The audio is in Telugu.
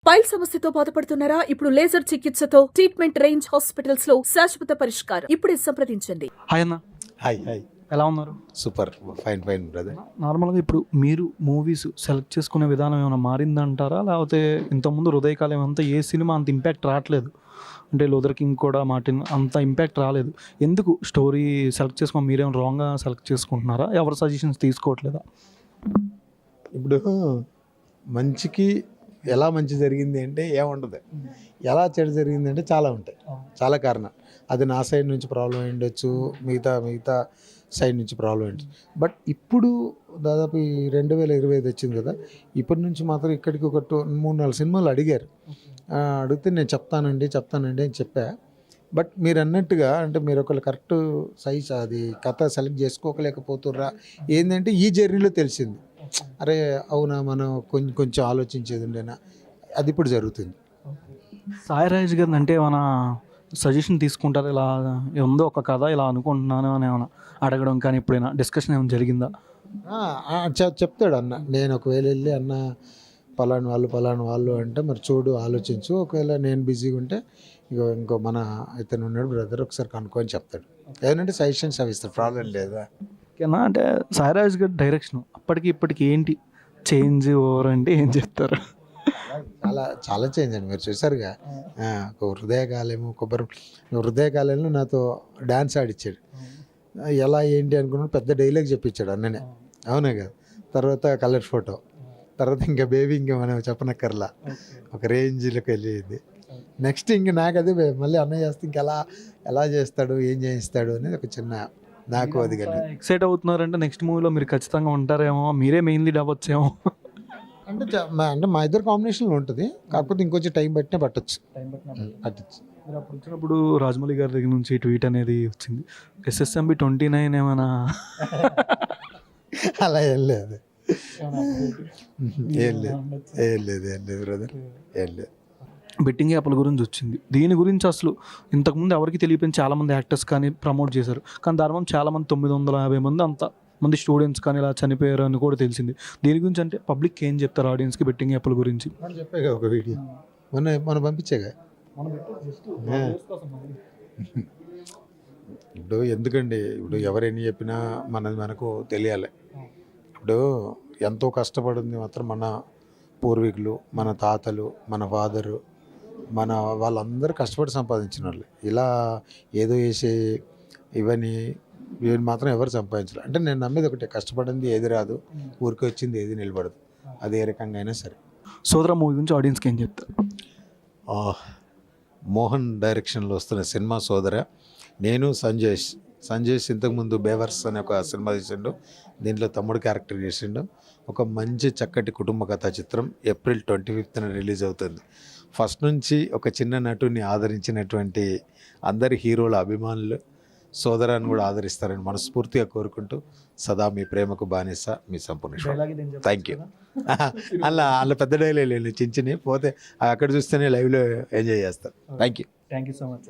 పైల్ సమస్యతో బాధపడుతున్నారా? ఇప్పుడు లేజర్ చికిత్సతో ట్రీట్మెంట్ రేంజ్ హాస్పిటల్స్ లో శాశ్వత పరిష్కారం. ఇప్పుడే సంప్రదించండి. హాయ్ అన్న, హాయ్ హాయ్ ఎలా ఉన్నారు? Super fine fine brother. నార్మల్గా ఇప్పుడు మీరు మూవీస్ సెలెక్ట్ చేసుకునే విధానం ఏమైనా మారిందంటారా? లేకపోతే ఇంతకుముందు హృదయకాలం అంతా ఏ సినిమా అంత ఇంపాక్ట్ రావట్లేదు, అంటే లోదర్ కింగ్ కూడా మార్టిన్ అంత ఇంపాక్ట్ రాలేదు, ఎందుకు స్టోరీ సెలెక్ట్ చేసుకుని మీరేమో రాంగ్గా సెలెక్ట్ చేసుకుంటున్నారా? ఎవరి సజెషన్స్ తీసుకోవట్లేదా? ఇప్పుడు మంచికి ఎలా మంచి జరిగింది అంటే ఏముండదు, ఎలా చెడు జరిగింది అంటే చాలా ఉంటాయి, చాలా కారణం. అది నా సైడ్ నుంచి ప్రాబ్లం అయి ఉండొచ్చు, మిగతా సైడ్ నుంచి ప్రాబ్లం అయ్యి ఉండొచ్చు. బట్ ఇప్పుడు దాదాపు ఈ 2025 వచ్చింది కదా, ఇప్పటి నుంచి మాత్రం ఇక్కడికి ఒక 3-4 సినిమాలు అడిగారు. అడిగితే నేను చెప్తానండి అని చెప్పా. బట్ మీరు అన్నట్టుగా అంటే మీరు ఒకళ్ళు కరెక్ట్ సైజ్ అది కథ సెలెక్ట్ చేసుకోలేకపోతుర్రా ఏంటంటే ఈ జర్నీలో తెలిసింది. అరే అవునా, మనం కొంచెం ఆలోచించేది ఉండేనా, అది ఇప్పుడు జరుగుతుంది. సాయి రాజ్ గారిని అంటే ఏమైనా సజెషన్ తీసుకుంటారు? ఇలా ఉందో ఒక కథ ఇలా అనుకుంటున్నాను అని ఏమైనా అడగడం కానీ ఎప్పుడైనా డిస్కషన్ ఏమైనా జరిగిందా? చెప్తాడు అన్న. నేను ఒకవేళ వెళ్ళి అన్న పలానా వాళ్ళు అంటే మరి చూడు ఆలోచించు, ఒకవేళ నేను బిజీగా ఉంటే ఇంకో మన ఇతను ఉన్నాడు బ్రదర్, ఒకసారి కనుక్కొని చెప్తాడు. ఏదంటే సజెషన్స్ అవి ఇస్తాడు, ప్రాబ్లం లేదా. ఓకేనా? అంటే సాయి రాజ్ గారి డైరెక్షన్ అప్పటికి ఇప్పటికి ఏంటి చేంజ్ ఓవర్ అంటే ఏం చెప్తారు? చాలా చాలా చేంజ్ అండి. మీరు చూసారుగా, ఒక హృదయకాలంలో నాతో డ్యాన్స్ ఆడిచ్చాడు. ఎలా ఏంటి అనుకున్నాడు, పెద్ద డైలాగ్ చెప్పించాడు అన్ననే, అవునే కదా. తర్వాత కలర్ ఫోటో, తర్వాత ఇంకా బేబీ ఇంకా మనం చెప్పనక్కర్లా, ఒక రేంజ్లోకి వెళ్ళేది. నెక్స్ట్ ఇంక నాకు అదే మళ్ళీ అన్నయ్య చేస్తే ఎలా చేస్తాడు, ఏం చేయిస్తాడు అనేది ఒక చిన్న నాకు అది కానీ ఎక్సైట్ అవుతున్నారంటే నెక్స్ట్ మూవీలో మీరు ఖచ్చితంగా ఉంటారేమో, మీరే మెయిన్ లీడ్ అవ్వచ్చేమో. అంటే మా ఇద్దరు కాంబినేషన్లో ఉంటుంది, కాకపోతే ఇంకొంచెం టైం పట్టినా పట్టచ్చు. మీరు అప్పుడు వచ్చినప్పుడు రాజమౌళి గారి దగ్గర నుంచి ట్వీట్ అనేది వచ్చింది, SSMB 29 ఏమైనా అలా ఏం లేదు బ్రదర్, ఏం లేదు. బెట్టింగ్ యాప్ల గురించి వచ్చింది, దీని గురించి అసలు ఇంతకుముందు ఎవరికి తెలియపోయింది. చాలామంది యాక్టర్స్ కానీ ప్రమోట్ చేశారు, కానీ దాని చాలామంది 950 మంది అంతమంది స్టూడెంట్స్ కానీ ఇలా చనిపోయారు అని కూడా తెలిసింది. దీని గురించి అంటే పబ్లిక్ ఏం చెప్తారు ఆడియన్స్కి బెట్టింగ్ యాప్ల గురించి? చెప్పాగా ఒక వీడియో మనం పంపించాగా. ఇప్పుడు ఎందుకండి, ఇప్పుడు ఎవరైనా చెప్పినా మనకు తెలియాలి. ఇప్పుడు ఎంతో కష్టపడింది మాత్రం మన పూర్వీకులు, మన తాతలు, మన ఫాదరు, వాళ్ళందరూ కష్టపడి సంపాదించిన వాళ్ళు. ఇలా ఏదో వేసే ఇవన్నీ మాత్రం ఎవరు సంపాదించాలి. అంటే నేను నమ్మేది ఒకటే, కష్టపడింది ఏది రాదు, ఊరికి వచ్చింది ఏది నిలబడదు. అది ఏ రకంగా అయినా సరే. సోదర మూవీ గురించి ఆడియన్స్కి ఏం చెప్తారు? మోహన్ డైరెక్షన్లో వస్తున్న సినిమా సోదర. నేను సంజయ్ ఇంతకుముందు బేవర్స్ అనే ఒక సినిమా తీసిండు, దీంట్లో తమ్ముడు క్యారెక్టర్ చేసిండు. ఒక మంచి చక్కటి కుటుంబ కథా చిత్రం ఏప్రిల్ 25న రిలీజ్ అవుతుంది. ఫస్ట్ నుంచి ఒక చిన్న నటుని ఆదరించినటువంటి అందరి హీరోల అభిమానులు సోదరాన్ని కూడా ఆదరిస్తారని మనస్ఫూర్తిగా కోరుకుంటూ, సదా మీ ప్రేమకు బానిస, మీ సంపూర్ణ. Thank you. అలా పెద్ద డైలాగ్ లేదు, చిన్న పోతే అక్కడ చూస్తేనే లైవ్లో ఎంజాయ్ చేస్తారు. Thank you so much.